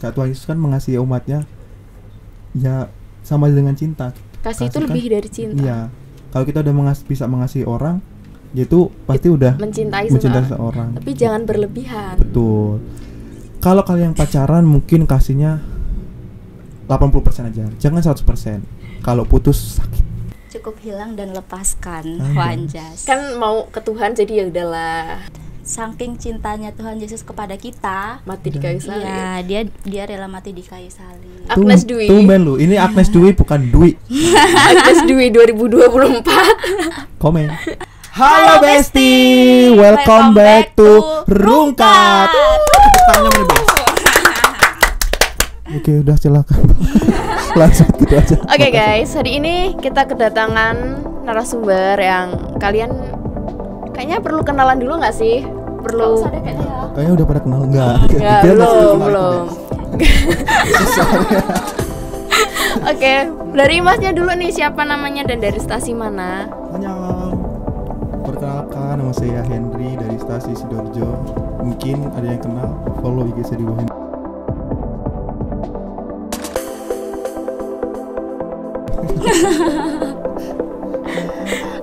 Kayak Tuhan Yesus kan mengasihi umatnya, ya sama dengan cinta. Kasih itu lebih dari cinta. Iya. Kalau kita udah bisa mengasihi orang, itu pasti udah mencintai seseorang. Tapi jangan berlebihan. Betul. Kalau kalian pacaran mungkin kasihnya 80% aja, jangan 100%. Kalau putus sakit. Cukup hilang dan lepaskan. Wanjas. Kan mau ke Tuhan jadi ya udahlah. Saking cintanya Tuhan Yesus kepada kita, mati di kayu salib. Iya, dia rela mati di kayu salib. Agnes Dwi. Tumben lu. Ini Agnes Dwi bukan Dwi. Agnes Dwi 2024. Komen. Halo Besti, welcome back to Rungkat. Tanya mana Bes? Oke, udah silakan. Langsung gitu aja. Oke guys, hari ini kita kedatangan narasumber yang kalian kayaknya perlu kenalan dulu nggak sih? Perlu. Kayaknya udah pada kenal nggak? Belum. Oke, dari Masnya dulu nih, siapa namanya dan dari stasi mana? Perkenalkan, nama saya Henry dari stasi Sidoarjo. Mungkin ada yang kenal, follow IG saya di bawah ini.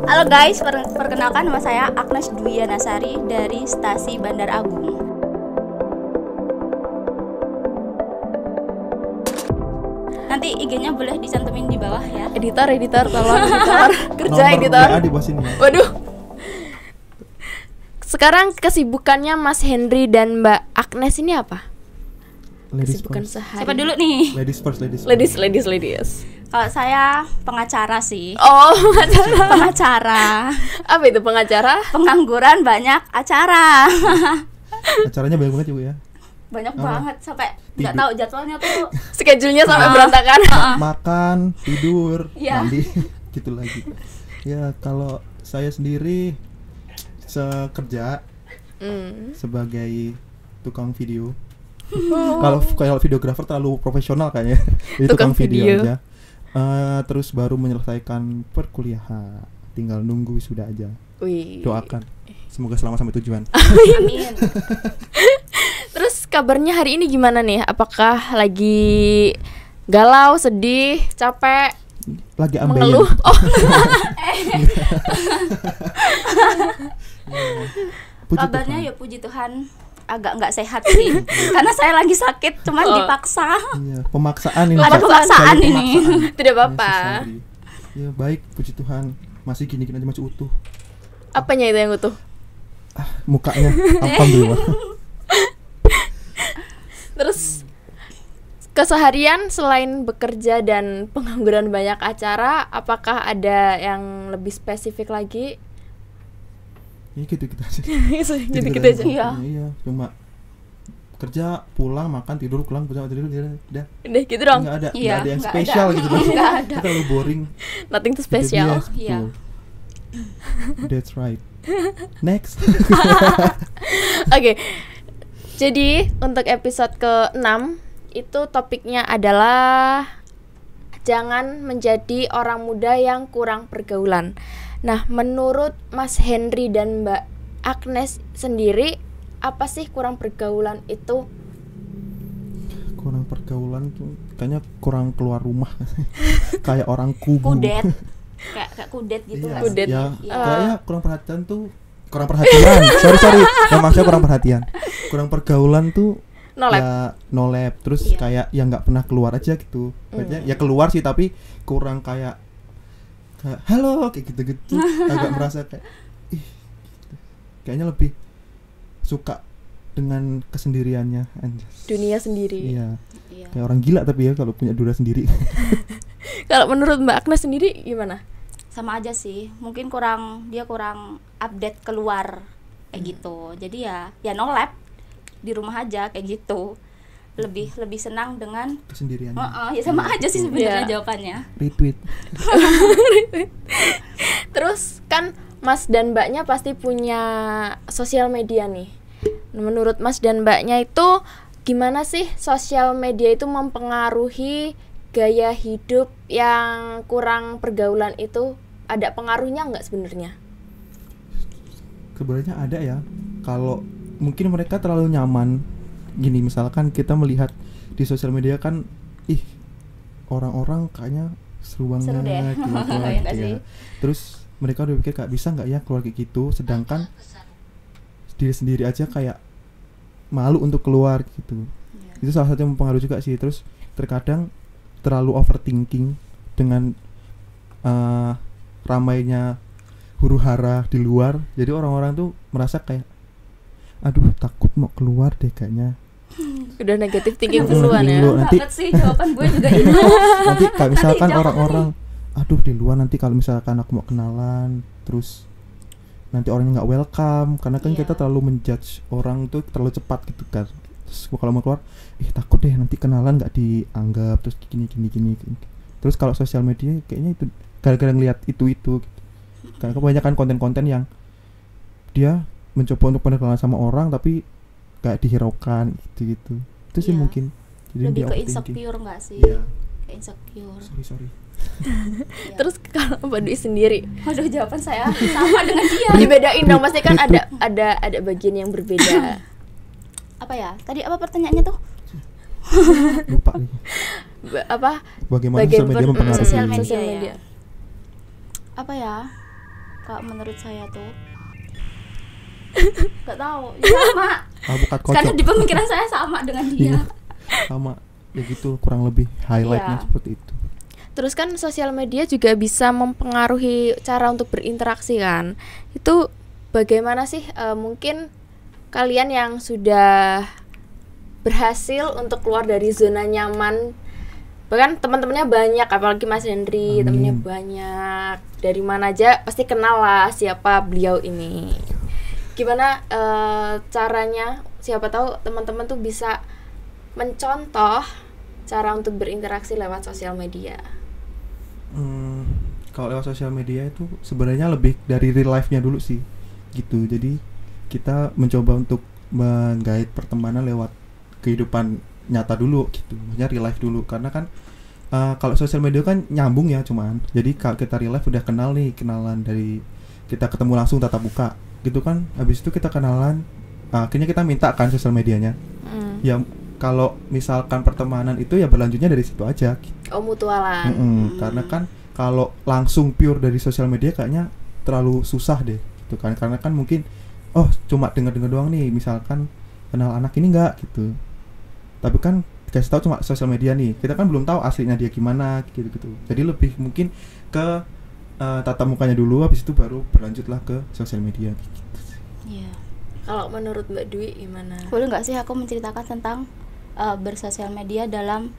Halo guys, perkenalkan nama saya Agnes Dwi Yanasari dari stasi Bandar Agung. Nanti IG-nya boleh dicantumin di bawah ya. Editor tolong editor. Kerja Nomor editor. WA di bawah sini. Waduh. Sekarang kesibukannya Mas Henry dan Mbak Agnes ini apa? Kesibukan sehari. Siapa dulu nih? Ladies. Kalau saya pengacara sih. Oh, pengacara. Apa itu pengacara? Pengangguran banyak acara. Acaranya banyak banget juga ya. Banyak banget sampai nggak tahu jadwalnya tuh. Schedule-nya sampai berantakan. Makan, tidur, ya. mandi, gitu lagi. Ya kalau saya sendiri kerja sebagai tukang video. Kalau videografer terlalu profesional kayaknya. Jadi tukang video aja. Terus baru menyelesaikan perkuliahan, tinggal nunggu wisuda aja. Wih. Doakan semoga selamat sampai tujuan. Amin. Terus kabarnya hari ini gimana nih? Apakah lagi galau, sedih, capek, lagi ambeien? mengeluh? Oh. Kabarnya ya puji Tuhan agak nggak sehat sih. Karena saya lagi sakit, cuman dipaksa. Iya, pemaksaan ini. Ada pemaksaan ini. Tidak apa-apa. Ya baik, puji Tuhan. Masih gini-gini aja, masih utuh. Apanya itu yang utuh? Mukanya. Alhamdulillah. Terus keseharian selain bekerja dan pengangguran banyak acara, apakah ada yang lebih spesifik lagi? Ya gitu-gitu aja. Gitu-gitu aja. Iya, cuma kerja, pulang, makan, tidur, pulang, tidur, udah. Udah gitu dong. Enggak ada yang spesial gitu loh. Enggak ada. Terlalu boring. Nothing too special. Iya. That's right. Next. Oke. Jadi untuk episode ke-6 itu topiknya adalah jangan menjadi orang muda yang kurang pergaulan. Nah, menurut Mas Henry dan Mbak Agnes sendiri, apa sih kurang pergaulan itu? Kurang pergaulan tuh kayaknya kurang keluar rumah. Kayak orang kubu. Kudet. Kayak kudet gitu iya, kan. Kudet. Ya, kayaknya kurang perhatian tuh. Kurang perhatian. sorry. Yang maksudnya kurang perhatian. Kurang pergaulan tuh no lab. Terus kayak yang nggak pernah keluar aja gitu. Maksudnya ya keluar sih tapi kurang kayak halo kayak gitu-gitu. Agak merasa kayak kayaknya lebih suka dengan kesendiriannya anjas. Dunia sendiri. Iya. Kayak orang gila tapi ya kalau punya dunia sendiri. Kalau menurut Mbak Agnes sendiri gimana? Sama aja sih. Mungkin dia kurang update keluar kayak gitu. Jadi ya no lab, di rumah aja kayak gitu. Lebih senang dengan kesendiriannya. Ya sama aja sih sebenarnya jawabannya. Retweet. Terus kan Mas dan Mbaknya pasti punya sosial media nih. Menurut Mas dan Mbaknya itu gimana sih sosial media itu mempengaruhi gaya hidup yang kurang pergaulan itu? Ada pengaruhnya nggak sebenarnya? Sebenarnya ada ya. Kalau mungkin mereka terlalu nyaman gini, misalkan kita melihat di sosial media kan, orang-orang kayaknya seru banget, Seru deh. keluar Ya nggak gitu sih? ya. Terus mereka udah pikir bisa nggak ya keluar kayak gitu, sedangkan diri sendiri aja kayak malu untuk keluar gitu. Itu salah satu yang mempengaruhi juga sih. Terus terkadang terlalu overthinking dengan ramainya huru-hara di luar, jadi orang-orang tuh merasa kayak aduh takut mau keluar deh kayaknya. Udah negatif thinking duluan ya. Nanti banget sih jawaban gue juga ini. nanti kalau misalkan Nanti orang-orang aduh di luar nanti kalau misalkan aku mau kenalan terus nanti orangnya nggak welcome, karena kan Iya. kita terlalu menjudge orang tuh terlalu cepat gitu kan. Terus kalau mau keluar takut deh nanti kenalan nggak dianggap, terus gini. Terus kalau sosial media kayaknya itu gara-gara ngelihat itu gitu. Karena kebanyakan konten-konten yang dia mencoba untuk pengenalan sama orang tapi kayak dihiraukan gitu. Itu sih Iya. mungkin jadi Lebih dia ke overthinking. insecure nggak sih? Iya. Kayak insecure. Sorry. Iya. Terus kalau Mbak Dwi sendiri Aduh, jawaban saya sama dengan dia. dibedain dong, pasti kan ada bagian yang berbeda. Apa ya? Tadi apa pertanyaannya tuh? Lupa nih. Bagaimana Bagian sosial media mempengaruhi sosial media. sosial media. Apa ya? Kalau menurut saya tuh nggak tahu. Ya, sama. bukat kocok. Karena di pemikiran saya sama dengan dia. Iya. Sama ya gitu, kurang lebih highlightnya Iya. seperti itu. Terus kan sosial media juga bisa mempengaruhi cara untuk berinteraksi kan. Itu bagaimana sih? Mungkin kalian yang sudah berhasil untuk keluar dari zona nyaman, bahkan teman-temannya banyak, apalagi Mas Henry, temennya banyak, dari mana aja pasti kenal lah siapa beliau ini. Gimana caranya? Siapa tahu teman-teman tuh bisa mencontoh cara untuk berinteraksi lewat sosial media. Kalau lewat sosial media itu sebenarnya lebih dari real life-nya dulu sih gitu. Jadi kita mencoba untuk menggait pertemanan lewat kehidupan nyata dulu gitu, maksudnya real life dulu. Karena kan kalau sosial media kan nyambung ya, cuman jadi kalau kita real life udah kenal nih, kenalan dari kita ketemu langsung tatap muka gitu kan, habis itu kita kenalan, akhirnya kita minta kan sosial medianya. Ya kalau misalkan pertemanan itu ya berlanjutnya dari situ aja gitu. Oh, mutualan. Karena kan kalau langsung pure dari sosial media kayaknya terlalu susah deh gitu kan, karena kan mungkin cuma dengar-dengar doang nih, misalkan kenal anak ini enggak gitu, tapi kan dikasih tahu cuma sosial media nih, kita kan belum tahu aslinya dia gimana gitu. Jadi lebih mungkin ke tatap mukanya dulu, habis itu baru berlanjutlah ke sosial media gitu. Iya. Kalau menurut Mbak Dwi gimana? Boleh nggak sih aku menceritakan tentang bersosial media dalam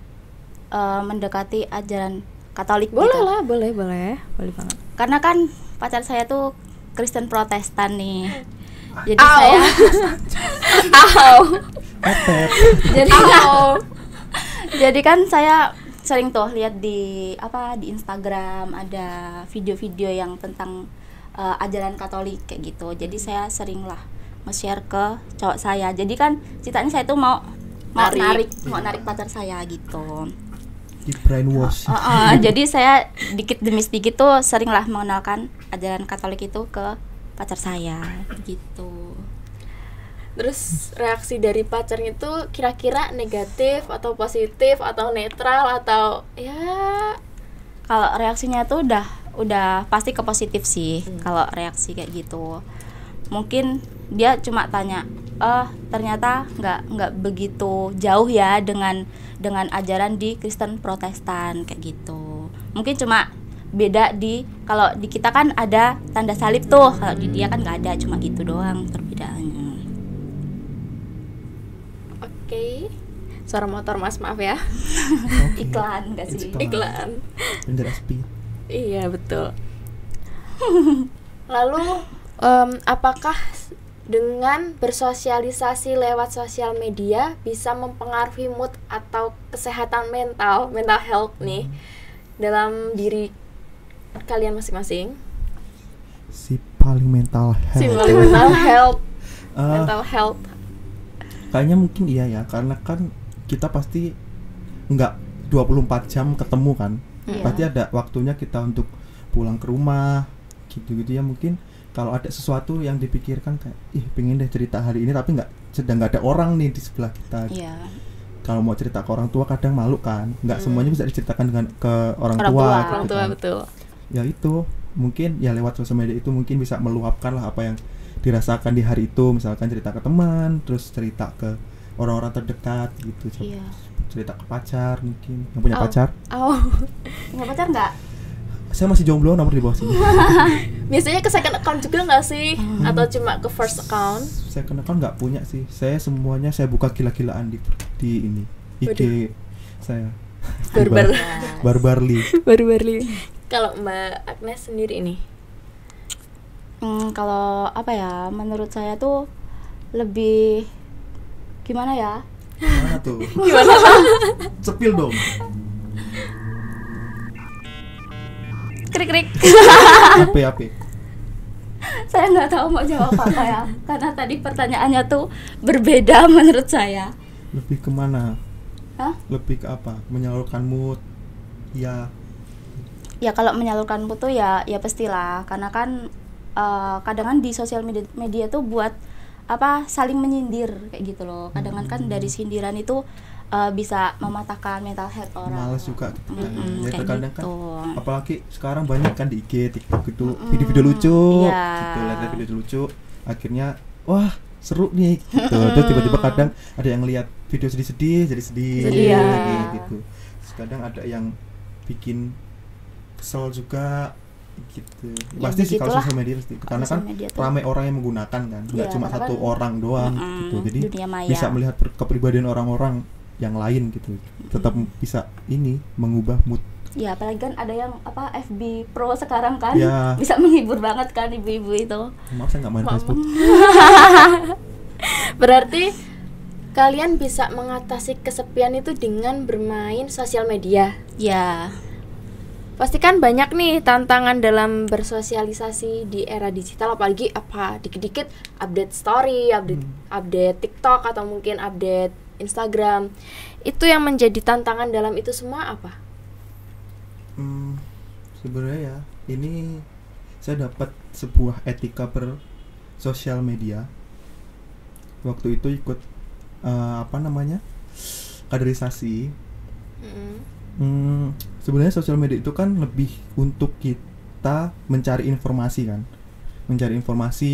mendekati ajaran Katolik? Boleh gitu? lah, boleh banget. Karena kan pacar saya tuh Kristen Protestan nih. Jadi saya jadi kan saya sering tuh lihat di Instagram ada video-video yang tentang ajaran Katolik kayak gitu. Jadi saya sering lah nge-share ke cowok saya. Jadi kan ceritanya saya tuh mau narik pacar saya gitu. Di brainwash. Jadi saya dikit demi sedikit tuh sering lah mengenalkan ajaran Katolik itu ke pacar saya gitu. Terus reaksi dari pacarnya itu kira-kira negatif atau positif atau netral atau ya? Kalau reaksinya tuh udah pasti ke positif sih. Kalau reaksi kayak gitu, mungkin dia cuma tanya, ternyata nggak begitu jauh ya dengan ajaran di Kristen Protestan kayak gitu. Mungkin cuma beda kalau di kita kan ada tanda salib tuh, kalau di dia kan nggak ada, cuma gitu doang perbedaannya. Oke. Suara motor Mas, maaf ya. Iklan nggak sih? Iklan. Penjara sepi. Iya, betul. Lalu apakah dengan bersosialisasi lewat sosial media bisa mempengaruhi mood atau kesehatan mental health nih dalam diri kalian masing-masing? Si paling mental health. Mental health. Kayaknya mungkin iya ya, karena kan kita pasti nggak 24 jam ketemu kan. Pasti ada waktunya kita untuk pulang ke rumah gitu ya. Mungkin kalau ada sesuatu yang dipikirkan kayak pengen deh cerita hari ini tapi nggak sedang nggak ada orang nih di sebelah kita. Kalau mau cerita ke orang tua kadang malu kan, nggak semuanya bisa diceritakan dengan ke orang tua gitu kan. Betul. Ya itu mungkin ya lewat sosial media itu mungkin bisa meluapkan lah apa yang dirasakan di hari itu, misalkan cerita ke teman, terus cerita ke orang-orang terdekat gitu. Cerita ke pacar mungkin, yang punya pacar. Punya pacar nggak? Saya masih jomblo, nomor di bawah sini. Biasanya ke second account juga nggak sih? Atau cuma ke first account? Second account nggak punya sih. Saya semuanya saya buka gila-gilaan di ini IG saya. Barbarly. Kalau Mbak Agnes sendiri nih? Kalau apa ya? Menurut saya tuh lebih gimana ya? Gimana tuh? Sepil dong. Krik. Apa? Saya nggak tahu mau jawab apa ya, karena tadi pertanyaannya tuh berbeda menurut saya. Lebih kemana? Lebih ke apa? Menyalurkan mood? Ya kalau menyalurkan mood tuh ya pastilah, karena kan kadang kan di sosial media tuh buat apa saling menyindir kayak gitu loh. Kadang kan dari sindiran itu bisa mematahkan mental health orang. Males juga gitu kan. Ya terkadang gitu. Kan apalagi sekarang banyak kan di IG, TikTok gitu video-video lucu gitu, lihat video lucu akhirnya wah seru nih gitu. Terus tiba-tiba kadang ada yang lihat video sedih-sedih jadi sedih gitu. Terus kadang ada yang bikin kesel juga gitu. Pasti sih kalau sosial media pasti karena kan ramai orang yang menggunakan kan, nggak cuma satu orang doang gitu. Jadi bisa melihat kepribadian orang-orang yang lain gitu, tetap bisa ini mengubah mood. Ya apalagi kan ada yang apa FB Pro sekarang kan, bisa menghibur banget kan ibu-ibu itu. Maaf saya nggak main Facebook. Berarti kalian bisa mengatasi kesepian itu dengan bermain sosial media. Ya. Pasti kan banyak nih tantangan dalam bersosialisasi di era digital, apalagi dikit-dikit update story, update TikTok atau mungkin update Instagram. Itu yang menjadi tantangan dalam itu semua apa? Sebenarnya ya, ini saya dapat sebuah etika bersosial media. Waktu itu ikut kaderisasi. Sebenarnya sosial media itu kan lebih untuk kita mencari informasi kan,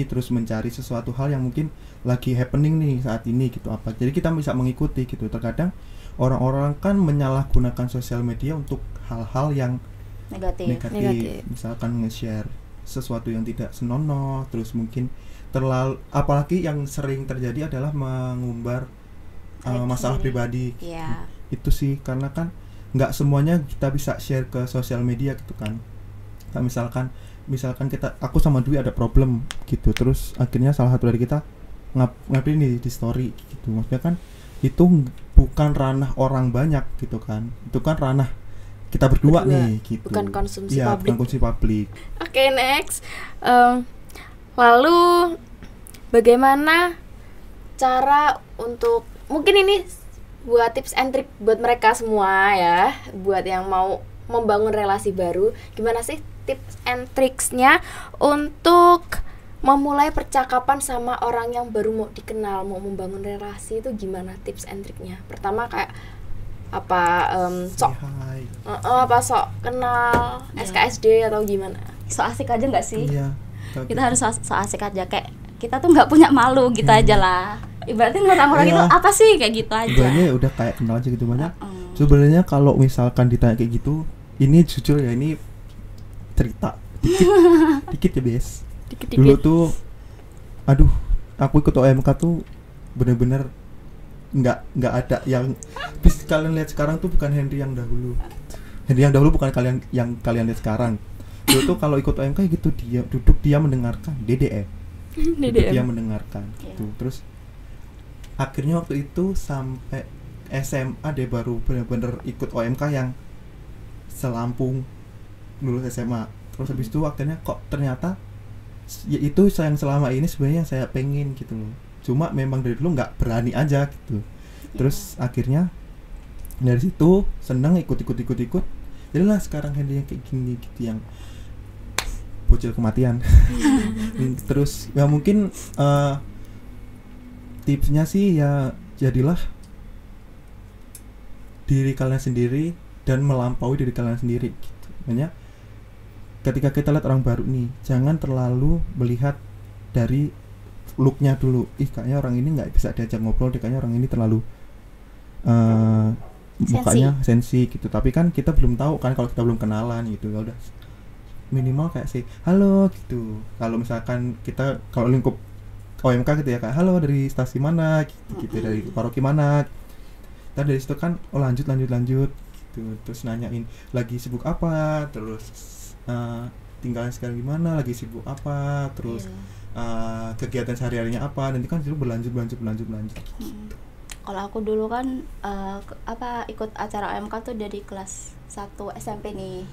terus mencari sesuatu hal yang mungkin lagi happening nih saat ini gitu apa. Jadi kita bisa mengikuti gitu. Terkadang orang-orang kan menyalahgunakan sosial media untuk hal-hal yang negatif. Misalkan nge-share sesuatu yang tidak senonoh, terus mungkin terlalu, apalagi yang sering terjadi adalah mengumbar masalah pribadi. Itu sih karena kan nggak semuanya kita bisa share ke sosial media gitu kan. Misalkan aku sama Dwi ada problem gitu, terus akhirnya salah satu dari kita ngapain di story gitu. Maksudnya kan itu bukan ranah orang banyak gitu kan, itu kan ranah kita berdua nih gitu, bukan konsumsi publik. Oke, next. Lalu bagaimana cara untuk, mungkin ini buat tips and trick buat mereka semua ya, buat yang mau membangun relasi baru, gimana sih tips and tricksnya untuk memulai percakapan sama orang yang baru mau dikenal, mau membangun relasi itu gimana tips and triknya? Pertama kayak sok kenal, SKSD atau gimana? So asik aja nggak sih? Iya. Kita harus so asik aja, kayak kita tuh nggak punya malu gitu aja lah. Ibaratnya orang-orang itu apa sih kayak gitu aja. Sebenarnya udah kayak kenal aja gitu banyak. Sebenarnya kalau misalkan ditanya kayak gitu, ini jujur ya, ini cerita dikit ya Bes. Dulu tuh aku ikut OMK tuh bener-bener nggak ada yang bis kalian lihat sekarang tuh, bukan Henry yang dahulu. Henry yang dahulu bukan kalian yang kalian lihat sekarang. Dulu tuh kalau ikut OMK gitu dia mendengarkan DDM. Dia mendengarkan gitu. Terus akhirnya waktu itu sampai SMA deh baru bener-bener ikut OMK yang selampung lulus SMA. Terus habis itu akhirnya kok ternyata ya itu yang selama ini sebenarnya yang saya pengen gitu loh. Cuma memang dari dulu nggak berani aja gitu. Terus akhirnya dari situ seneng ikut. Jadilah sekarang Henry yang kayak gini gitu, yang bocil kematian. Terus ya mungkin tipsnya sih ya jadilah diri kalian sendiri dan melampaui diri kalian sendiri gitu. Makanya ketika kita lihat orang baru nih, jangan terlalu melihat dari looknya dulu. Kayaknya orang ini nggak bisa diajak ngobrol, kayaknya orang ini terlalu mukanya sensi gitu. Tapi kan kita belum tahu kan kalau kita belum kenalan gitu. Ya udah minimal kayak sih halo gitu. Kalau misalkan kita kalau lingkup OMK gitu ya, kayak halo dari stasi mana gitu, dari paroki mana. Ntar dari situ kan lanjut gitu. Terus nanyain lagi sibuk apa, terus tinggalnya sekarang gimana, lagi sibuk apa, terus kegiatan sehari-harinya apa. Nanti kan itu berlanjut gitu. Kalau aku dulu kan ikut acara OMK tuh dari kelas 1 SMP nih.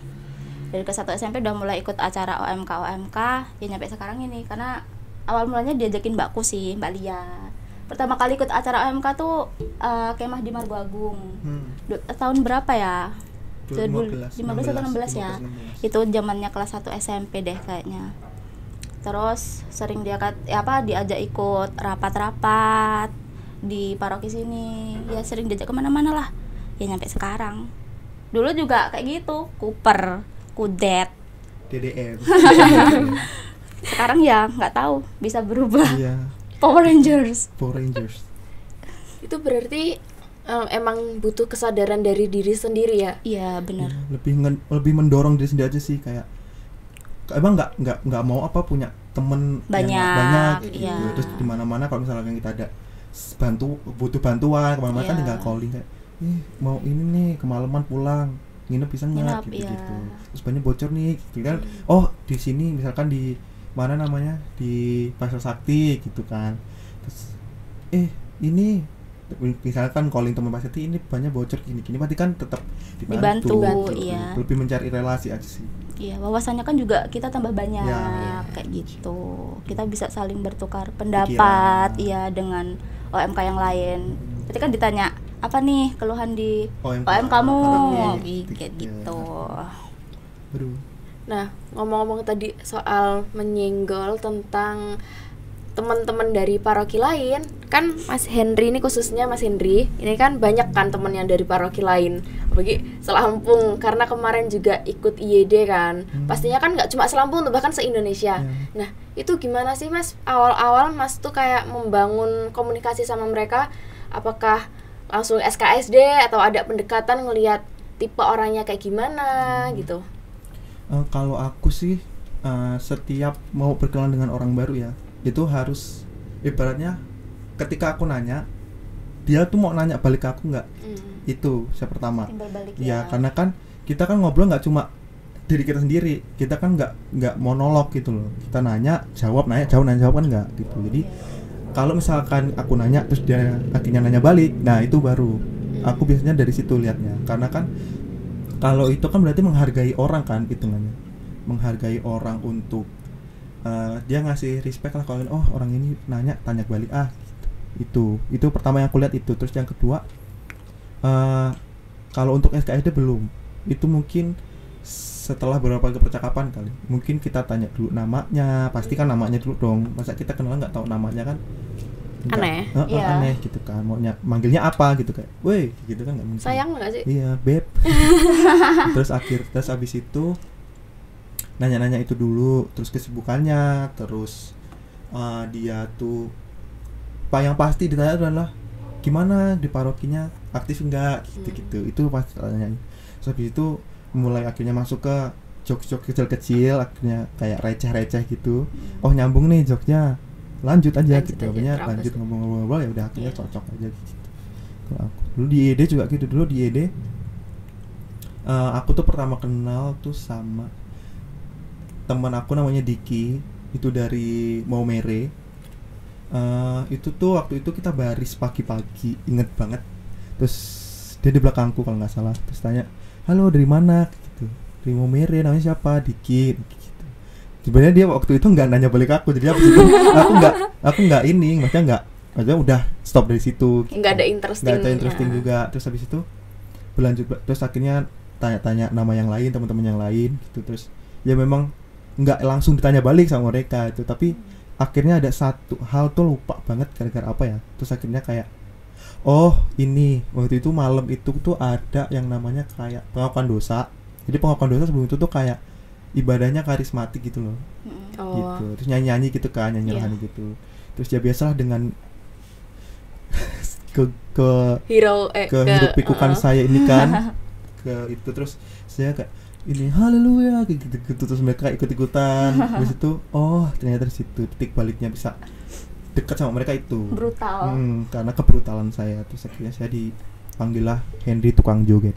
Dari kelas 1 SMP udah mulai ikut acara OMK ya nyampe sekarang ini, karena awal mulanya diajakin mbakku sih, Mbak Lia. Pertama kali ikut acara OMK tuh kemah di Margo Agung. Tahun berapa ya? 2015 atau 16 ya. Itu zamannya kelas 1 SMP deh kayaknya. Terus sering diajak ikut rapat-rapat di paroki sini. Ya sering diajak kemana-mana lah. Ya nyampe sekarang. Dulu juga kayak gitu, Cooper, Kudet, DDM. Sekarang ya nggak tahu, bisa berubah. Iya. Power Rangers. Itu berarti emang butuh kesadaran dari diri sendiri ya? Iya benar. Lebih mendorong diri sendiri aja sih, kayak emang nggak mau punya temen banyak gitu. Iya. Terus di mana-mana kalau misalnya kita ada butuh bantuan kemana-mana kan tinggal calling kayak mau ini nih kemalaman pulang nginep bisa nggak gitu. Terus banyak bocor nih gitu kan. Oh di sini misalkan di mana namanya di Pasar Sakti gitu kan. Terus ini misalkan calling teman Pasar Sakti, ini banyak bocor gini berarti kan tetap dibantu. Iya. Lebih mencari relasi aja sih. Iya, wawasannya kan juga kita tambah banyak kayak gitu. Kita bisa saling bertukar pendapat dengan OMK yang lain. Berarti kan ditanya apa nih keluhan di OMK kamu kayak gitu. Nah, ngomong-ngomong tadi soal menyenggol tentang teman-teman dari paroki lain, kan Mas Henry ini khususnya Mas Henry, ini kan banyak kan teman yang dari paroki lain, apalagi Selampung, karena kemarin juga ikut IYD kan, pastinya kan nggak cuma Selampung, bahkan se-Indonesia. Nah, itu gimana sih Mas, awal-awal Mas tuh kayak membangun komunikasi sama mereka, apakah langsung SKSD atau ada pendekatan ngelihat tipe orangnya kayak gimana gitu? Kalau aku sih setiap mau berkenalan dengan orang baru ya, itu harus ibaratnya ketika aku nanya, dia tuh mau nanya balik ke aku nggak? Itu yang pertama. Ya karena kan kita kan ngobrol nggak cuma diri kita sendiri, kita kan nggak monolog gitu loh. Kita nanya jawab kan nggak gitu. Jadi kalau misalkan aku nanya terus dia akhirnya nanya balik, nah itu baru aku biasanya dari situ lihatnya. Karena kan kalau itu kan berarti menghargai orang kan, hitungannya menghargai orang untuk dia ngasih respect lah, kalau orang ini tanya balik gitu. Itu pertama yang aku lihat itu. Terus yang kedua, kalau untuk SKSD belum, itu mungkin setelah beberapa percakapan kali, mungkin kita tanya dulu namanya, pasti kan namanya dulu dong, masa kita kenal nggak tahu namanya kan aneh. Aneh gitu kan, maunya manggilnya apa gitu, kayak weh gitu kan nggak mungkin. Sayang nggak sih? Iya beb. terus abis itu nanya-nanya itu dulu, terus kesibukannya, terus dia tuh yang pasti ditanya adalah gimana di parokinya, aktif enggak gitu. Itu pasti tanya. Terus habis itu mulai akhirnya masuk ke jokes-jokes kecil-kecil, akhirnya kayak receh-receh gitu. Oh nyambung nih jokesnya, lanjut aja gitu. Lanjut ngomong-ngomong ya udah akhirnya cocok aja gitu. Kalau aku dulu di ED juga gitu, di ED aku tuh pertama kenal tuh sama teman aku namanya Diki, itu dari Maumere. Itu tuh waktu itu kita baris pagi-pagi, inget banget. Terus dia di belakangku kalau nggak salah, terus tanya, halo dari mana gitu, dari Maumere, namanya siapa, Diki gitu. Sebenarnya dia waktu itu nggak nanya balik aku, jadi aku nggak ini, maksudnya udah stop dari situ gitu. Nggak ada interesting juga. Terus habis itu berlanjut, terus akhirnya tanya-tanya nama yang lain, teman-teman yang lain gitu. Terus ya memang nggak langsung ditanya balik sama mereka itu, tapi akhirnya ada satu hal tuh lupa banget gara-gara apa ya, terus akhirnya kayak oh ini waktu itu malam itu tuh ada yang namanya kayak pengakuan dosa. Jadi pengakuan dosa sebelum itu tuh kayak ibadahnya karismatik gitu loh. Gitu. Terus nyanyi gitu kan, nyanyi rohani gitu. Terus ya biasalah dengan ke hirup pikukan saya ini kan ke itu, terus saya kayak ini haleluya gitu, terus mereka ikut-ikutan. Habis itu oh ternyata di situ titik baliknya bisa dekat sama mereka itu brutal. Karena kebrutalan saya. Terus akhirnya saya dipanggil lah Henry tukang joget.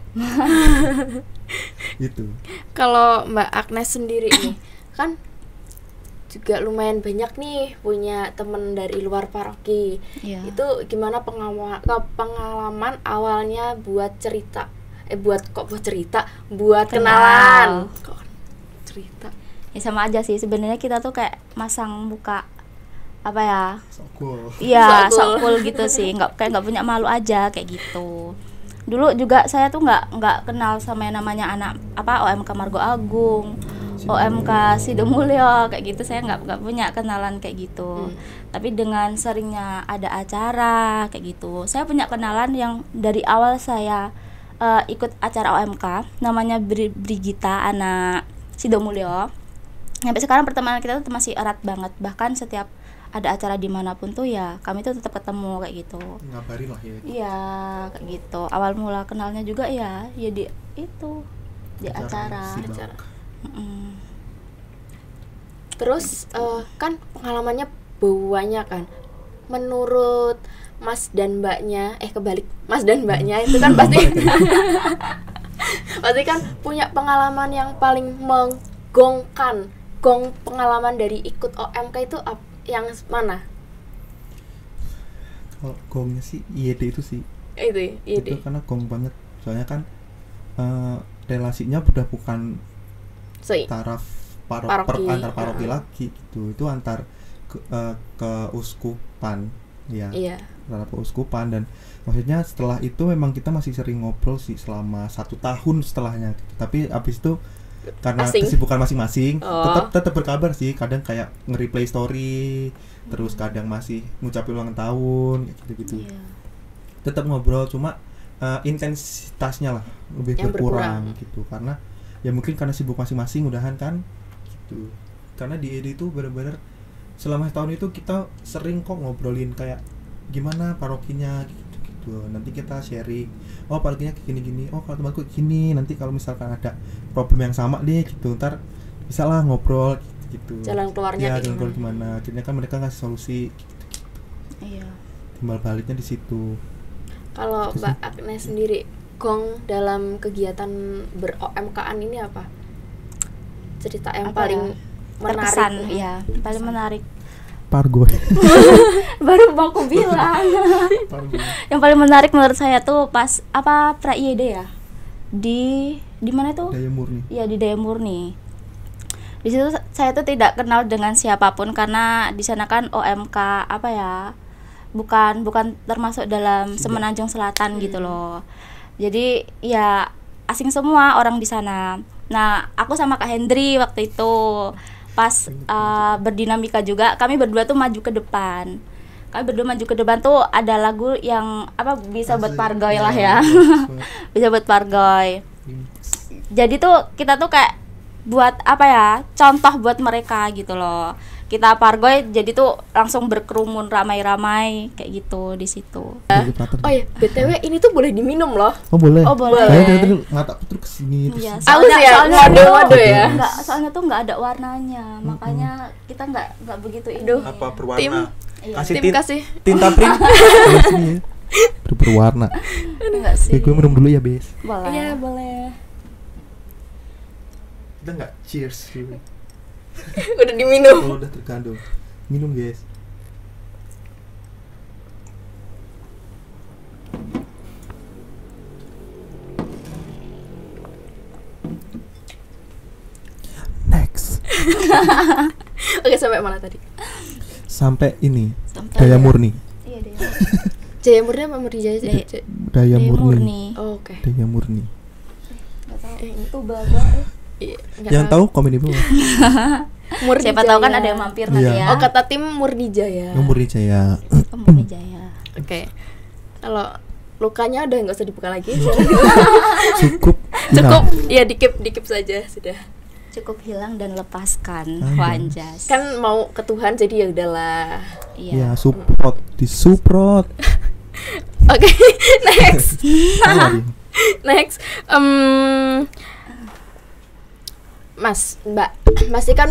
Gitu. Kalau Mbak Agnes sendiri nih kan juga lumayan banyak nih punya temen dari luar paroki. Itu gimana pengalaman awalnya buat cerita buat kenalan kok cerita ya sama aja sih sebenarnya. Kita tuh kayak masang muka apa ya, sok cool gitu sih, nggak punya malu aja kayak gitu. Dulu juga saya tuh nggak kenal sama yang namanya anak OMK Margo Agung, OMK Sidomulyo kayak gitu. Saya nggak punya kenalan kayak gitu. Tapi dengan seringnya ada acara kayak gitu, saya punya kenalan yang dari awal saya ikut acara OMK namanya Brigita anak Sidomulyo. Sampai sekarang pertemanan kita tuh masih erat banget, bahkan setiap ada acara dimanapun tuh ya kami tuh tetap ketemu kayak gitu. Ngabarin lah ya. Iya kayak gitu. Awal mula kenalnya juga ya di itu di acara. Terus kan pengalamannya banyak kan. Menurut Mas dan Mbaknya, kebalik, Mas dan Mbaknya itu kan pasti pasti kan punya pengalaman yang paling menggongkan. Pengalaman dari ikut OMK itu yang mana? Kalau gongnya sih IED itu sih. IED. Itu karena gong banget. Soalnya kan relasinya udah bukan taraf antar paroki lagi gitu. Itu antar keuskupan ya. Iya. Antara keuskupan, dan maksudnya setelah itu memang kita masih sering ngobrol sih selama 1 tahun setelahnya gitu. Tapi abis itu karena kesibukan masing-masing tetap berkabar sih, kadang kayak nge-replay story, terus kadang masih ngucapin ulang tahun gitu-gitu. Tetap ngobrol, cuma intensitasnya lah lebih berkurang gitu, karena ya mungkin karena sibuk masing-masing udahan kan gitu. Karena di ED itu benar-benar selama setahun itu kita sering kok ngobrolin kayak gimana parokinya gitu. Nanti kita sharing, oh parokinya gini-gini, oh kalau temanku gini, nanti kalau misalkan ada problem yang sama deh gitu, ntar bisa lah ngobrol gitu. Jalan keluarnya jalan keluar gimana. Akhirnya kan mereka ngasih solusi gitu. Iya. Timbal baliknya di situ. Kalau Mbak Agnes sendiri, gong dalam kegiatan ber-OMK-an ini apa? Cerita yang paling menarik. Terkesan, ya, paling menarik. Pargoy. Baru mau aku bilang. Yang paling menarik menurut saya tuh pas pra IED ya. Di mana tuh? Daya Murni. Iya, di Daya Murni. Di situ saya tuh tidak kenal dengan siapapun karena di sana kan OMK bukan termasuk dalam Semenanjung Selatan gitu loh. Jadi ya asing semua orang di sana. Nah, aku sama Kak Hendry waktu itu pas berdinamika juga, kami berdua tuh maju ke depan. Tuh ada lagu yang bisa buat pargoy lah ya. Bisa buat pargoy. Jadi tuh kita tuh kayak buat contoh buat mereka gitu loh. Kita pargoy jadi tuh langsung berkerumun ramai-ramai kayak gitu di situ. Oh ya, BTW ini tuh boleh diminum loh. Oh boleh. Saya tadi ngatak terus kesini terus. Iya, soalnya tuh nggak ada warnanya, makanya kita nggak begitu ini. Apa berwarna? Kasih tinta print. Sini ya. Berwarna. Enggak sih. Gue minum dulu ya, Bes. Boleh. Iya, boleh. Kita nggak cheers dulu. Udah diminum. Oh, udah terkandung. Minum, guys. Next. Oke, sampai mana tadi? Sampai ini. Daya Murni. Iya, Daya Murni apa Murni Jaya? Daya Murni. Oh, oke. Daya Murni. Enggak tahu. Itu bagus. Yang tahu komen di bawah. Siapa tahu kan ada yang mampir nanti ya. Oh, kata tim Murnijaya. Murnijaya. Murnijaya. Oke. Kalau lukanya udah nggak usah dibuka lagi. Cukup. Ya dikip saja sudah. Cukup hilang dan lepaskan. Wanjas. Kan mau ke Tuhan jadi ya udahlah. Iya, disuprot. Oke, next. Next. Mas, Mbak, pasti kan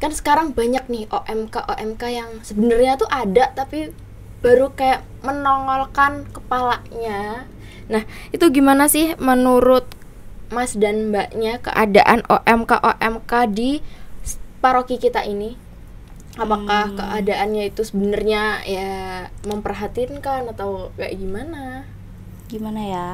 kan sekarang banyak nih OMK yang sebenarnya tuh ada tapi baru kayak menongolkan kepalanya. Nah, itu gimana sih menurut Mas dan Mbaknya keadaan OMK di paroki kita ini? Apakah keadaannya itu sebenarnya ya memperhatinkan atau kayak gimana? Gimana ya?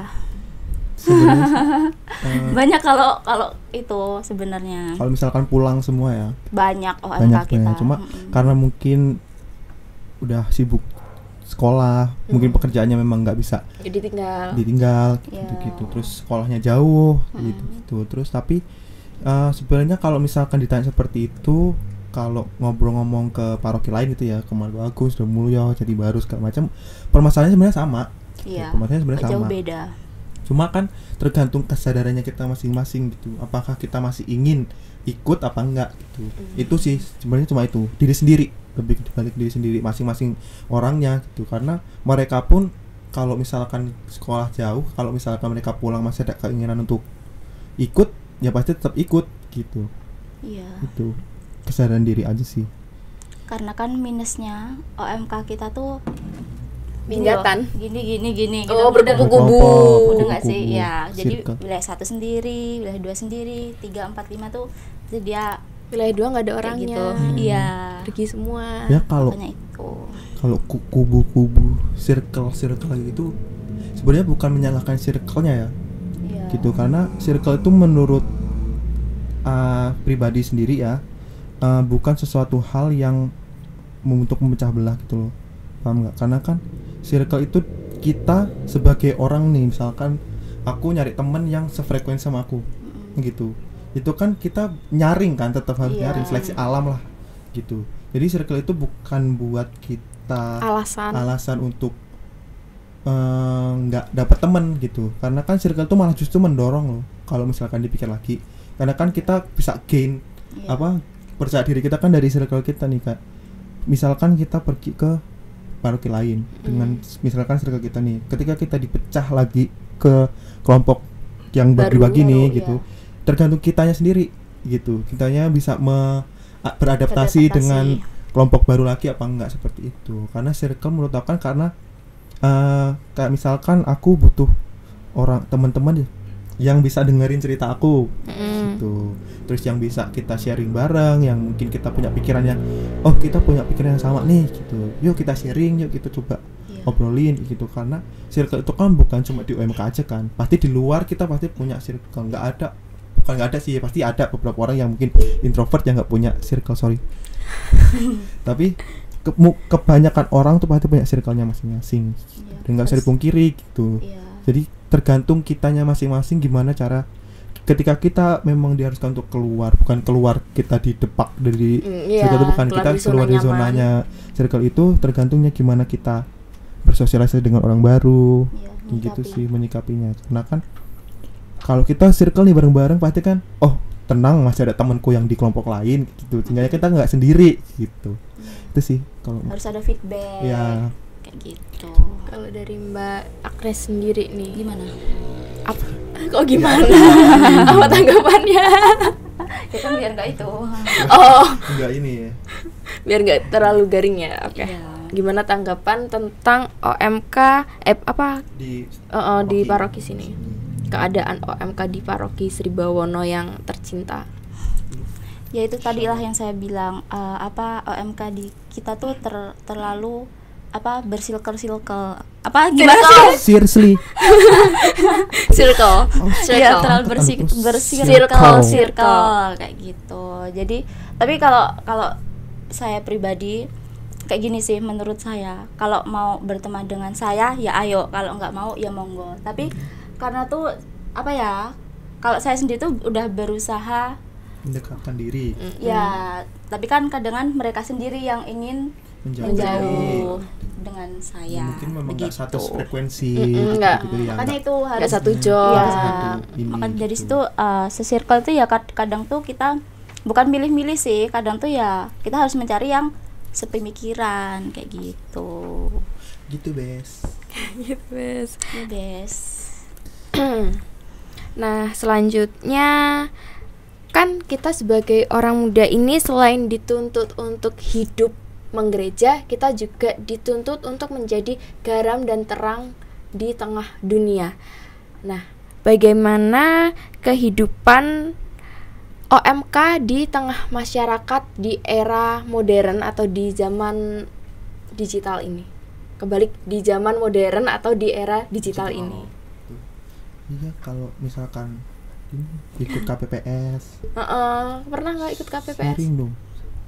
Banyak kalau itu sebenarnya. Kalau misalkan pulang semua ya. Banyak OMK kita. Cuma karena mungkin udah sibuk sekolah, mungkin pekerjaannya memang nggak bisa ditinggal gitu. Terus sekolahnya jauh gitu. Terus tapi sebenarnya kalau misalkan ditanya seperti itu, kalau ngomong ke paroki lain gitu ya, Kemar Bagus, Mulyo, Jati Baru segala macam, permasalahannya sebenarnya sama. Iya. Permasalahannya sebenarnya sama. Jauh beda. Cuma kan tergantung kesadarannya kita masing-masing gitu. Apakah kita masih ingin ikut apa enggak gitu. Itu sih sebenarnya cuma itu, diri sendiri, lebih dibalik diri sendiri masing-masing orangnya gitu. Karena mereka pun kalau misalkan sekolah jauh, kalau misalkan mereka pulang masih ada keinginan untuk ikut, ya pasti tetap ikut gitu. Iya. Itu kesadaran diri aja sih. Karena kan minusnya OMK kita tuh minjatan gini oh berkubu-kubu udah nggak sih ya, jadi wilayah 1 sendiri, wilayah 2 sendiri, 3, 4, 5 tuh dia wilayah 2 nggak ada orangnya gitu. Iya, pergi semua ya. Kalau kubu-kubu circle gitu sebenarnya bukan menyalahkan circle-nya ya. Gitu, karena circle itu menurut pribadi sendiri ya, bukan sesuatu hal yang untuk memecah belah gitu loh, paham nggak? Karena kan circle itu kita sebagai orang nih, misalkan aku nyari temen yang sefrekuensi sama aku, gitu, itu kan kita nyaring kan, tetap harus nyaring, seleksi alam lah, gitu. Jadi circle itu bukan buat kita alasan untuk nggak dapat temen gitu, karena kan circle itu malah justru mendorong loh kalau misalkan dipikir lagi, karena kan kita bisa gain percaya diri kita kan dari circle kita nih Kak. Misalkan kita pergi ke paroki lain dengan misalkan circle kita nih, ketika kita dipecah lagi ke kelompok yang bagi-bagi nih gitu, tergantung kitanya sendiri gitu, kitanya bisa beradaptasi dengan kelompok baru lagi apa enggak, seperti itu. Karena circle menurut aku kan karena kayak misalkan aku butuh orang teman-teman yang bisa dengerin cerita aku gitu, terus yang bisa kita sharing bareng, yang mungkin kita punya pikiran yang kita punya pikiran yang sama nih gitu, yuk kita sharing, yuk kita coba obrolin gitu. Karena circle itu kan bukan cuma di UMK aja kan, pasti di luar kita pasti punya circle. Bukan nggak ada sih, pasti ada beberapa orang yang mungkin introvert yang nggak punya circle, tapi kebanyakan orang tuh pasti punya circle-nya masing-masing, dan nggak bisa dipungkiri gitu. Jadi tergantung kitanya masing-masing gimana cara, ketika kita memang diharuskan untuk keluar, bukan keluar kita didepak dari circle itu, bukan kita keluar dari zonanya circle itu, tergantungnya gimana kita bersosialisasi dengan orang baru, gitu sih menyikapinya. Karena kan kalau kita circle nih bareng-bareng pasti kan tenang, masih ada temanku yang di kelompok lain gitu, sehingga kita nggak sendiri gitu. Itu sih kalau harus ada feedback kayak gitu. Kalau dari Mbak Agnes sendiri nih gimana? Kok gimana? Apa tanggapannya? Ya kan biar nggak itu. Enggak ini ya. Biar nggak terlalu garing ya. Oke. Gimana tanggapan tentang OMK di paroki sini? Keadaan OMK di paroki Sri Bawono yang tercinta. Ya itu tadilah yang saya bilang, OMK di kita tuh terlalu bersirkel gimana sih? Seriously. Circle. Ya terlalu bersirkel kayak gitu. Jadi tapi kalau saya pribadi kayak gini sih, menurut saya kalau mau berteman dengan saya ya ayo, kalau nggak mau ya monggo. Tapi karena tuh kalau saya sendiri tuh udah berusaha mendekatkan diri. Ya, tapi kan kadang mereka sendiri yang ingin menjauh dengan saya. Mungkin memang nggak satu frekuensi. Enggak. Gitu ya. Makanya itu harus satu job. Ya, makanya dari situ se-circle tuh ya kadang tuh kita bukan milih-milih sih, kadang tuh ya kita harus mencari yang sepemikiran kayak gitu. Gitu, Bes. Gitu, Bes. Ya, Bes. Nah, selanjutnya kan kita sebagai orang muda ini selain dituntut untuk hidup menggereja, kita juga dituntut untuk menjadi garam dan terang di tengah dunia. Nah, bagaimana kehidupan OMK di tengah masyarakat di era modern atau di zaman digital ini? Kebalik, di zaman modern atau di era digital ini? Iya, kalau misalkan ikut KPPS. Pernah nggak ikut KPPS? Sering dong.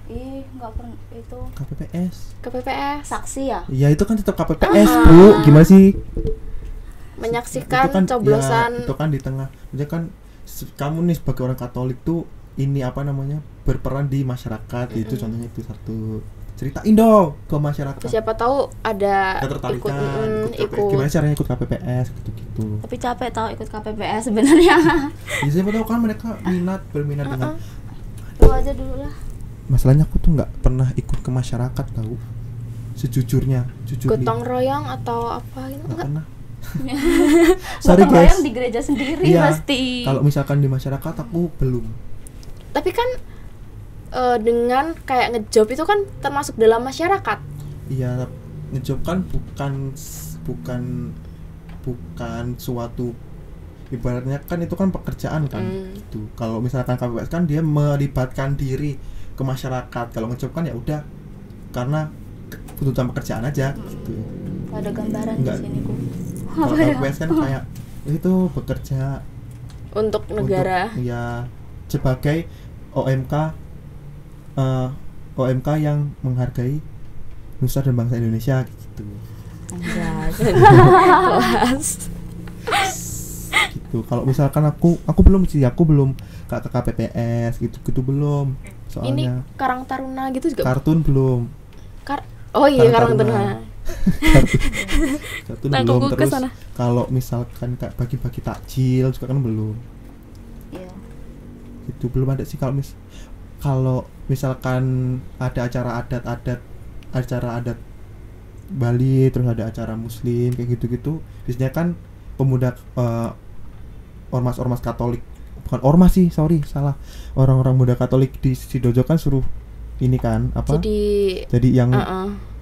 Nggak pernah itu. KPPS. Saksi ya? Iya, itu kan tetap KPPS, Bu. Gimana sih? Menyaksikan kan, coblosan. Ya, itu kan di tengah. Maksudnya kan kamu nih sebagai orang Katolik tuh ini apa namanya? Berperan di masyarakat. Itu contohnya itu satu. Ceritain dong ke masyarakat. Siapa tahu ada ikut ikut. Gimana caranya ikut KPPS gitu-gitu. Tapi capek tahu ikut KPPS sebenarnya. Ya siapa tahu kan mereka berminat dengan. Lu aja dulu lah. Masalahnya aku tuh nggak pernah ikut ke masyarakat tahu. Sejujurnya, gotong royong atau apa gitu? Nggak pernah. Sorry gotong guys. royong di gereja sendiri pasti. Kalau misalkan di masyarakat aku belum. Tapi kan dengan kayak ngejob itu kan termasuk dalam masyarakat. Iya, ngejob kan bukan suatu, ibaratnya kan itu kan pekerjaan kan gitu. Kalau misalkan KPPS kan dia melibatkan diri ke masyarakat. Kalau ngejob kan ya udah karena kebutuhan pekerjaan aja gitu. Ada gambaran di sini Bu. Kalau KPPS kan kayak itu bekerja untuk negara. Ya sebagai OMK yang menghargai nusa dan bangsa Indonesia gitu. Kelas. Gitu. Kalau misalkan aku belum ke KPPS gitu belum. Soalnya ini Karang Taruna gitu juga. Kartun belum. Karang Taruna. Kartun belum. Terus kalau misalkan kayak bagi-bagi takjil juga kan belum. Iya. Itu belum ada sih. Kalau misalkan ada acara adat Bali, terus ada acara Muslim kayak gitu-gitu, biasanya kan pemuda ormas Katolik, bukan ormas sih, salah, orang-orang muda Katolik di Sidoarjo kan suruh ini kan apa? Jadi yang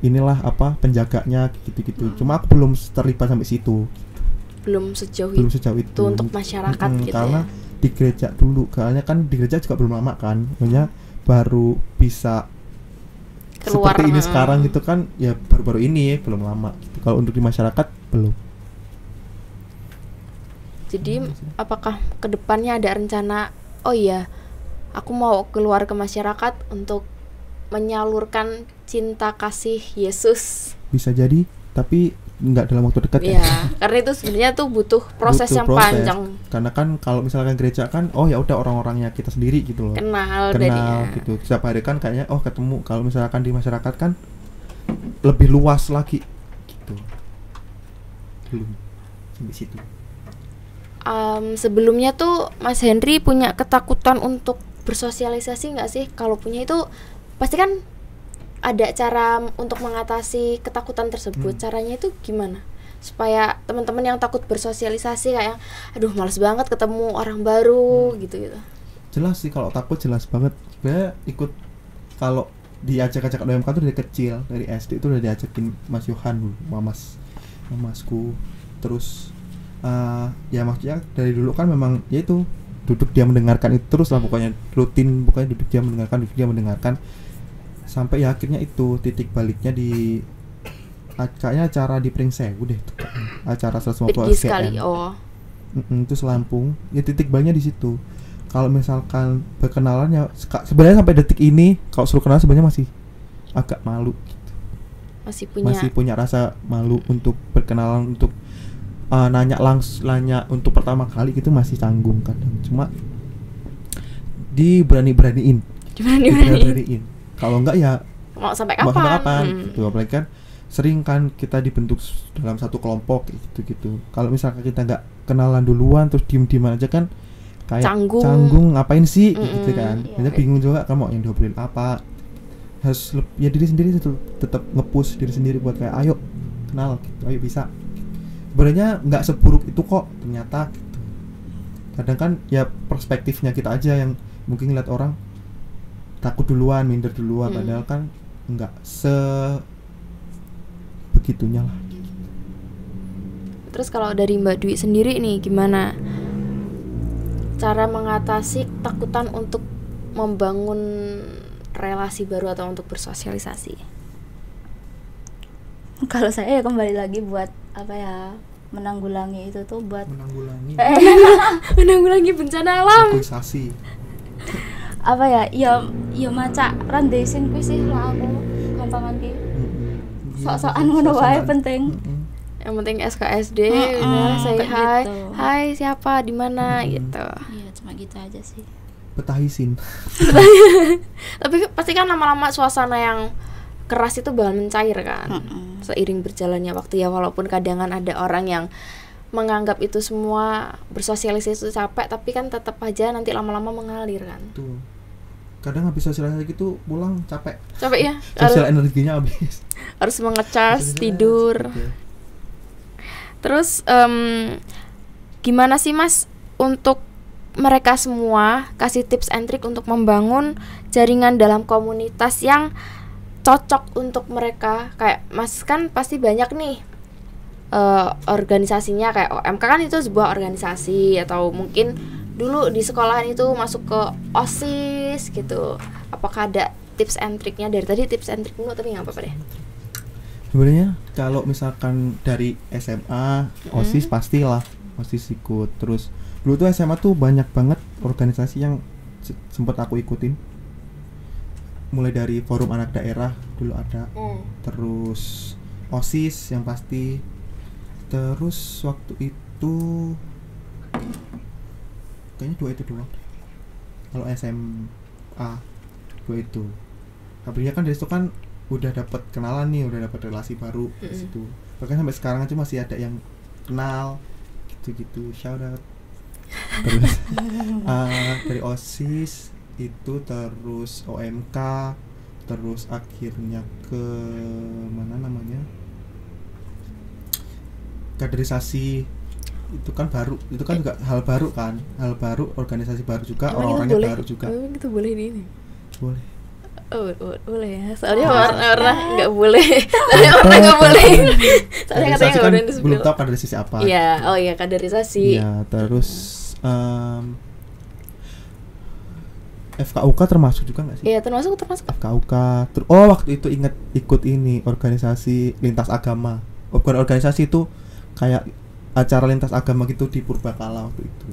inilah apa penjaganya gitu-gitu. Cuma aku belum terlibat sampai situ. Belum sejauh itu untuk masyarakat gitu. Karena di gereja dulu, soalnya kan di gereja juga belum lama kan, maksudnya baru bisa keluar seperti ini sekarang gitu kan, ya baru-baru ini belum lama gitu. Kalau untuk di masyarakat belum. Jadi apakah kedepannya ada rencana aku mau keluar ke masyarakat untuk menyalurkan cinta kasih Yesus? Bisa jadi, tapi nggak dalam waktu dekat ya. Karena itu sebenarnya tuh butuh proses yang panjang. Karena kan kalau misalkan gereja kan ya udah orang-orangnya kita sendiri gitu loh. Kenal gitu. Setiap hari kan kayaknya ketemu. Kalau misalkan di masyarakat kan lebih luas lagi gitu. Belum sampai situ. Sebelumnya tuh Mas Henry punya ketakutan untuk bersosialisasi nggak sih? Kalau punya itu pasti kan ada cara untuk mengatasi ketakutan tersebut. Caranya itu gimana? Supaya teman-teman yang takut bersosialisasi kayak aduh malas banget ketemu orang baru gitu. Jelas sih, kalau takut jelas banget. Sebenarnya ikut, kalau diajak-ajak OMK tuh dari kecil, dari SD itu udah diajakin Mas Yohan, mamasku. Terus ya maksudnya dari dulu kan memang ya itu duduk dia mendengarkan itu terus lah pokoknya rutin, pokoknya duduk dia mendengarkan sampai ya akhirnya itu titik baliknya di kayaknya acara di Pringsewu deh itu, acara 150 SKN. Itu Selampung ya, titik baliknya di situ. Kalau misalkan berkenalannya sebenarnya sampai detik ini kalau suruh kenal sebenarnya masih agak malu gitu. Masih punya rasa malu untuk berkenalan, untuk nanya untuk pertama kali gitu masih canggung kadang. Cuma diberaniin. Kalau enggak ya mau sampai kapan? Gitu. Apalagi kan sering kan kita dibentuk dalam satu kelompok gitu. Kalau misalkan kita nggak kenalan duluan terus diem-dieman aja kan kayak canggung ngapain sih gitu kan. Kita bingung juga kan mau yang diobrolin apa. Harus ya diri sendiri itu tetap nge-push diri sendiri buat kayak ayo kenal gitu, ayo bisa. Sebenarnya nggak seburuk itu kok ternyata gitu. Kadang kan ya perspektifnya kita aja yang mungkin lihat orang takut duluan, minder duluan, padahal kan nggak begitunya lah. Terus kalau dari Mbak Dwi sendiri nih, gimana cara mengatasi ketakutan untuk membangun relasi baru atau untuk bersosialisasi? Kalau saya ya kembali lagi buat apa ya, menanggulangi itu tuh buat menanggulangi bencana alam. Sosialisasi. Apa ya? Ya maca randesin kuwi sih lah aku gampangan ki. Sok-sokan ngono wae penting. Yang penting SKSD, say hi, gitu. Hai siapa, di mana gitu. Iya, cuma gitu aja sih. Petahisin. Tapi pasti kan lama-lama suasana yang keras itu bakal mencair kan. Seiring berjalannya waktu ya, walaupun kadang ada orang yang menganggap itu semua bersosialisasi itu capek, tapi kan tetap aja nanti lama-lama mengalir kan. Tuh. Kadang habis sosialisasi gitu pulang capek ya. Sosial energinya habis. Harus mengecas, tidur. Terus gimana sih Mas untuk mereka semua kasih tips and trick untuk membangun jaringan dalam komunitas yang cocok untuk mereka? Kayak Mas kan pasti banyak nih organisasinya, kayak OMK kan itu sebuah organisasi, atau mungkin dulu di sekolahan itu masuk ke OSIS gitu. Apakah ada tips and tricknya? Dari tadi tips and trick dulu tapi nggak apa-apa deh. Sebenarnya kalau misalkan dari SMA OSIS pastilah OSIS ikut. Terus dulu tuh SMA tuh banyak banget organisasi yang sempat aku ikutin. Mulai dari forum anak daerah dulu ada, terus OSIS yang pasti. Terus waktu itu kayaknya 2 itu doang. Kalau SMA 2 itu. Tapi kan dari situ kan udah dapat kenalan nih, udah dapat relasi baru di situ. Bahkan sampai sekarang aja masih ada yang kenal gitu-gitu. Shout out. Terus dari OSIS itu, terus OMK, terus akhirnya ke mana namanya, kaderisasi. Itu kan baru, itu kan juga hal baru kan, hal baru, organisasi baru juga, orang-orangnya baru juga. Itu boleh di ini? Boleh. Oh, boleh ya. Soalnya warna nggak boleh. Soalnya warna nggak boleh. Soalnya katanya nggak boleh disebut. Belum tahu kaderisasi apa. Iya, oh iya kaderisasi. Iya, terus FKUK termasuk juga nggak sih? Iya, termasuk. FKUK. Oh, waktu itu inget ikut ini organisasi lintas agama. Bukan organisasi, itu kayak acara lintas agama gitu di Purbakala waktu itu.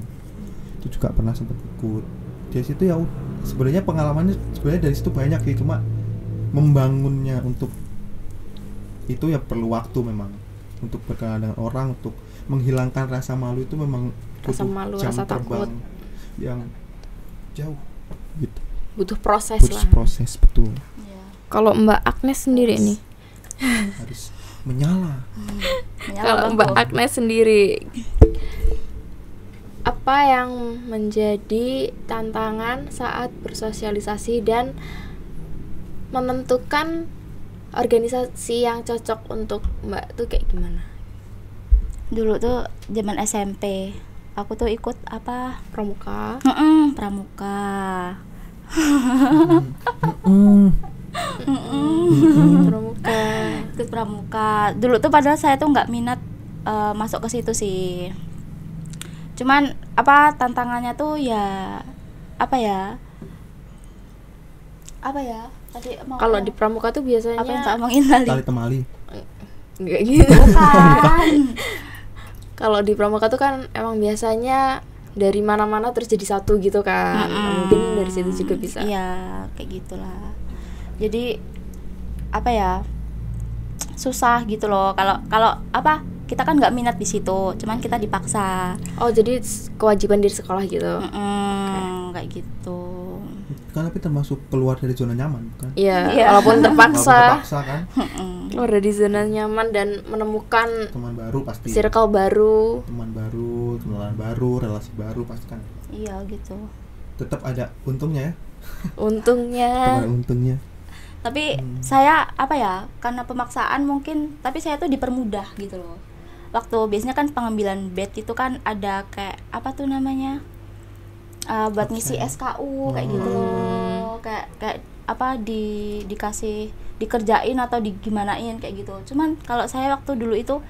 Itu juga pernah sempat ikut. Di situ ya sebenarnya pengalamannya sebenarnya dari situ banyak sih, cuma membangunnya untuk itu ya perlu waktu memang. Untuk berkenalan dengan orang, untuk menghilangkan rasa malu itu memang rasa malu, rasa takut yang jauh gitu. Butuh proses lah. Proses betul. Ya. Kalau Mbak Agnes sendiri nih harus menyala. Kalau Mbak Agnes sendiri, apa yang menjadi tantangan saat bersosialisasi dan menentukan organisasi yang cocok untuk Mbak tuh kayak gimana? Dulu tuh zaman SMP, aku tuh ikut apa? Pramuka. Pramuka. Pramuka. Ikut pramuka. Dulu tuh padahal saya tuh nggak minat masuk ke situ sih. Cuman apa tantangannya tuh ya apa ya tadi kalau di pramuka tuh biasanya apa yang tak omongin tadi? Tali temali. Enggak gitu. Bukan. Kalau di pramuka tuh kan emang biasanya dari mana-mana terus jadi satu gitu kan. Mungkin dari situ juga bisa. Iya, kayak gitulah. Jadi apa ya? Susah gitu loh. Kalau apa? Kita kan nggak minat di situ, cuman kita dipaksa. Oh, jadi kewajiban di sekolah gitu. Kayak gitu. kan, tapi termasuk keluar dari zona nyaman kan. Iya, walaupun terpaksa kan. keluar dari zona nyaman dan menemukan teman baru pasti. Circle baru, teman baru, kenalan baru, relasi baru pasti kan. Iya gitu. Tetap ada untungnya ya. Untungnya. Untungnya. Tapi saya apa ya? Karena pemaksaan mungkin, tapi saya tuh dipermudah gitu loh. Waktu biasanya kan pengambilan bed itu kan ada kayak apa tuh namanya? Buat ngisi SKU kayak gitu loh. Kayak apa dikasih dikerjain atau digimanain kayak gitu. Cuman kalau saya waktu dulu itu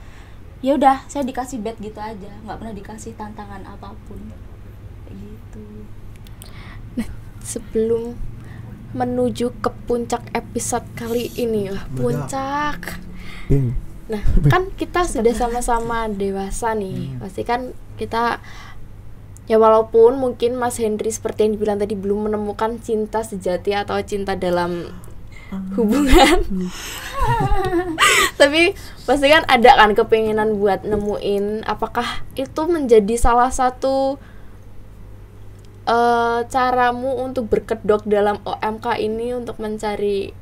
ya udah saya dikasih bed gitu aja, nggak pernah dikasih tantangan apapun kayak gitu. Nah, sebelum menuju ke puncak episode kali ini lah, puncak. Nah, kan kita sudah sama-sama dewasa nih. Pasti kan kita ya, walaupun mungkin Mas Henry seperti yang dibilang tadi belum menemukan cinta sejati atau cinta dalam hubungan. Tapi pasti kan ada kan kepinginan buat nemuin. Apakah itu menjadi salah satu caramu untuk berkedok dalam OMK ini untuk mencari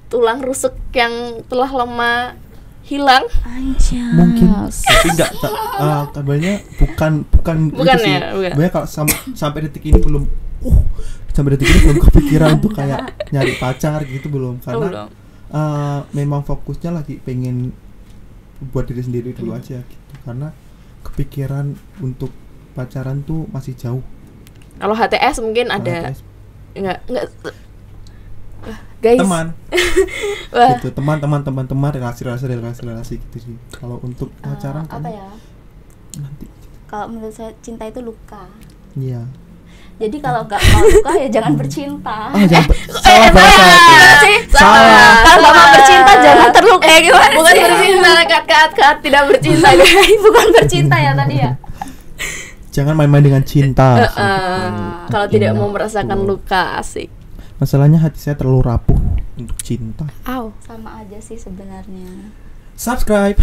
tulang rusuk yang telah lama hilang? Mungkin, tapi enggak kabarnya bukan ya, sih. Bukan. Banyak kalau sampai detik ini belum kepikiran untuk kayak nyari pacar gitu, belum, karena memang fokusnya lagi pengen buat diri sendiri dulu aja gitu, karena kepikiran untuk pacaran tuh masih jauh. Kalau HTS mungkin ada. Enggak guys. Teman. Gitu, teman, relasi gitu sih. Kalau untuk pacaran kan apa ya? Nanti. Kalau menurut saya cinta itu luka. Iya. Jadi kalau nggak mau luka ya jangan bercinta. Salah bahasa. Salah. Kalau nggak mau bercinta jangan terluka. Gimana? Bukan bercinta, kat tidak bercinta guys. Bukan bercinta ya tadi ya. Jangan main-main dengan cinta. Kalau tidak mau merasakan luka, asik. Masalahnya hati saya terlalu rapuh untuk cinta. Sama aja sih sebenarnya. Subscribe.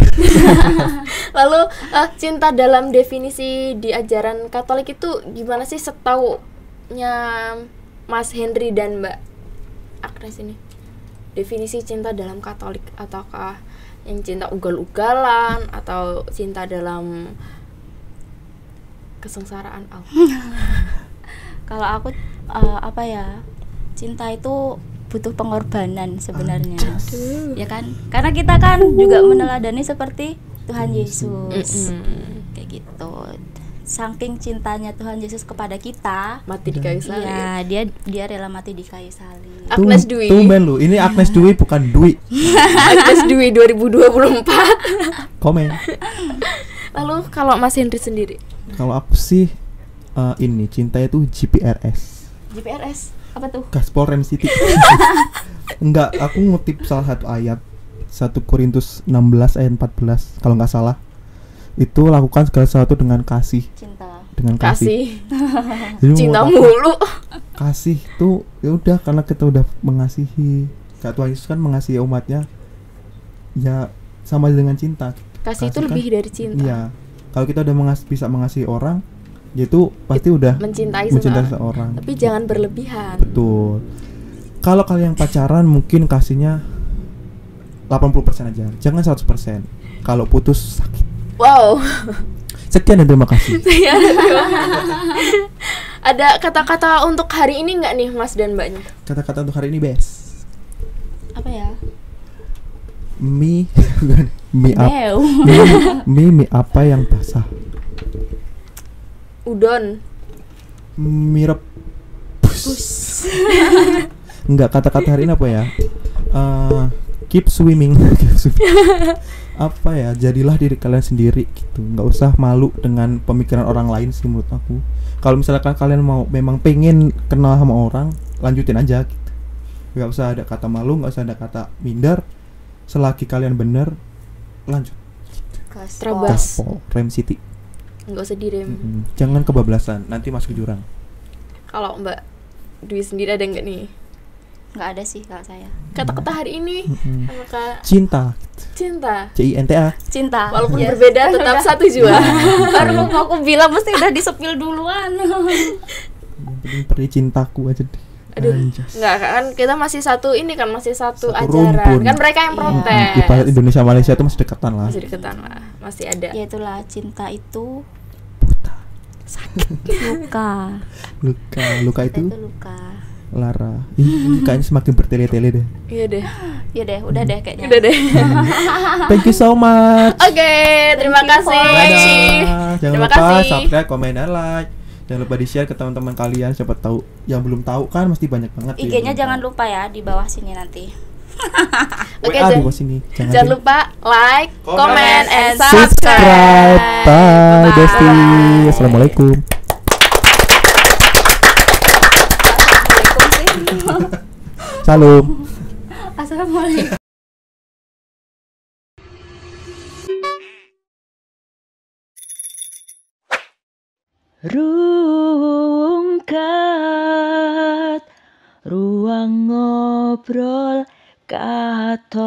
Lalu cinta dalam definisi di ajaran Katolik itu gimana sih setaunya Mas Henry dan Mbak Agnes ini? Definisi cinta dalam Katolik, ataukah yang cinta ugal-ugalan atau cinta dalam kesengsaraan Allah? Kalau aku apa ya? Cinta itu butuh pengorbanan sebenarnya. Ya kan? Karena kita kan juga meneladani seperti Tuhan Yesus. Kayak gitu. Saking cintanya Tuhan Yesus kepada kita, mati di kayu salib. Ya, dia rela mati di kayu salib. Agnes Dwi. Tumben lu. Ini Agnes Dwi bukan Dwi. Agnes Dwi 2024. Komen. Lalu kalau Mas Henry sendiri? Kalau aku sih ini cinta itu GPRS. GPRS apa tuh? Gaspol Rem City. Enggak, aku ngutip salah satu ayat 1 Korintus 16 ayat 14 kalau nggak salah. Itu lakukan segala sesuatu dengan kasih. Cinta. Dengan kasih. Cinta mulu. Kasih tuh ya udah, karena kita udah mengasihi. Kayak Tuhan Yesus kan mengasihi umatnya. Ya sama dengan cinta. Kasih itu kan lebih dari cinta. Iya. Kalau kita udah bisa mengasihi orang, itu pasti udah mencintai seseorang. Tapi jangan berlebihan. Betul. Kalau kalian pacaran mungkin kasihnya 80% aja, jangan 100%. Kalau putus sakit. Wow. Sekian dan terima kasih. Ada kata-kata untuk hari ini nggak nih Mas dan Mbaknya? Kata-kata untuk hari ini best. Apa ya? Mie apa yang basah? Udon. Mie rebus. Enggak, kata-kata hari ini apa ya? Keep swimming. Apa ya? Jadilah diri kalian sendiri gitu. Enggak usah malu dengan pemikiran orang lain sih menurut aku. Kalau misalkan kalian mau memang pengen kenal sama orang, lanjutin aja gitu. Enggak usah ada kata malu, enggak usah ada kata minder. Selagi kalian bener, lanjut. Gaspol Rem City. Enggak usah direm. Jangan kebablasan, nanti masuk jurang. Kalau Mbak Dwi sendiri ada enggak nih? Enggak ada sih kalau saya. Kata-kata hari ini apakah cinta. Cinta. CINTA. Cinta. Walaupun berbeda tetap satu jua. Baru mau aku bilang mesti udah disepil duluan. Yang penting peri cintaku aja deh. Aduh, Anjas. enggak kan kita masih satu ini kan masih satu ajaran. rumpun. Kan mereka yang protes. Ibarat Indonesia Malaysia itu masih dekatan lah. Masih deketan lah, masih ada. Ya itulah, cinta itu Buta. luka. Luka Cinta itu itu luka. lara. Ih, kayaknya semakin bertele-tele deh. Iya deh. Ya deh, udah deh kayaknya. Udah deh. Thank you so much. Oke, terima Thank you kasih. for watching. Dadah. Jangan Terima lupa kasih. subscribe, komen, dan like. Jangan lupa di-share ke teman-teman kalian. Siapa tahu yang belum tahu kan mesti banyak banget. tuh yang IG-nya belum jangan tahu. lupa ya di bawah sini nanti. Oke, WA di bawah sini. jangan lupa like, comment, and subscribe. subscribe. Bye, Bye. Besti. Assalamualaikum. Salam. Assalamualaikum. Rungkat ruang ngobrol Katolik.